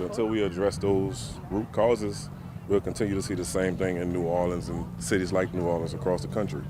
until we address those root causes, we'll continue to see the same thing in New Orleans and cities like New Orleans across the country.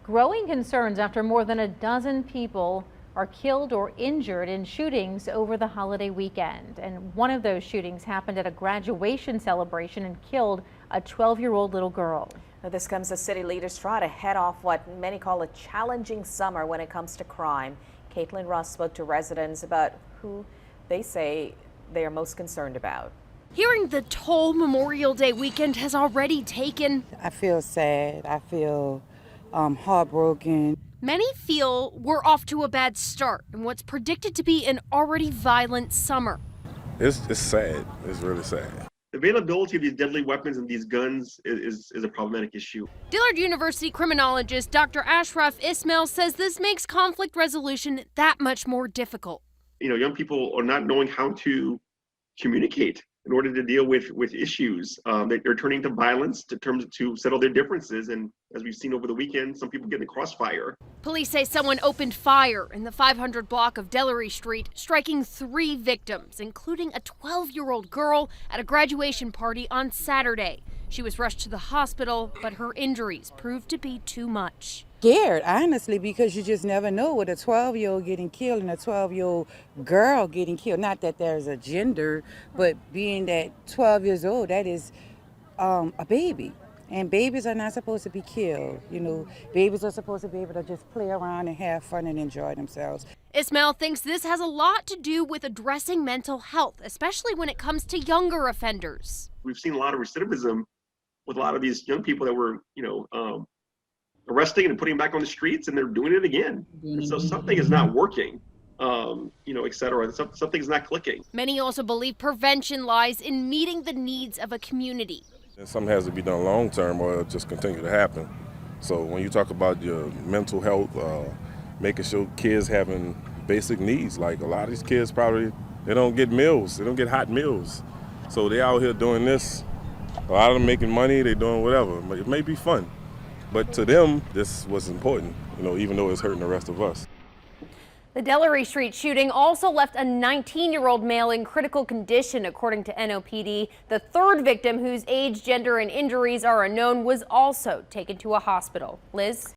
Growing concerns after more than a dozen people are killed or injured in shootings over the holiday weekend. And one of those shootings happened at a graduation celebration and killed a 12-year-old little girl. Now, this comes as city leaders try to head off what many call a challenging summer when it comes to crime. Caitlin Ross spoke to residents about who they say they are most concerned about. Hearing the toll Memorial Day weekend has already taken. I feel sad. I feel heartbroken. Many feel we're off to a bad start in what's predicted to be an already violent summer. It's sad. It's really sad. The availability of these deadly weapons and these guns is a problematic issue. Dillard University criminologist Dr. Ashraf Ismail says this makes conflict resolution that much more difficult. Young people are not knowing how to communicate in order to deal with issues. They're turning to violence to settle their differences. And as we've seen over the weekend, some people get in the crossfire. Police say someone opened fire in the 500 block of Delary Street, striking 3 victims, including a 12-year-old girl at a graduation party on Saturday. She was rushed to the hospital, but her injuries proved to be too much. Scared, honestly, because you just never know with a 12-year-old getting killed and a 12-year-old girl getting killed. Not that there's a gender, but being that 12 years old, that is a baby. And babies are not supposed to be killed. Babies are supposed to be able to just play around and have fun and enjoy themselves. Ismail thinks this has a lot to do with addressing mental health, especially when it comes to younger offenders. We've seen a lot of recidivism with a lot of these young people that were, arresting and putting them back on the streets, and they're doing it again. And so something is not working, et cetera. Something's not clicking. Many also believe prevention lies in meeting the needs of a community. And something has to be done long term or it'll just continue to happen. So when you talk about your mental health, making sure kids having basic needs, like a lot of these kids probably, they don't get meals, they don't get hot meals. So they out here doing this, a lot of them making money, they doing whatever. It may be fun. But to them, this was important, even though it's hurting the rest of us. The Delary Street shooting also left a 19-year-old male in critical condition, according to NOPD. The third victim, whose age, gender, and injuries are unknown, was also taken to a hospital. Liz?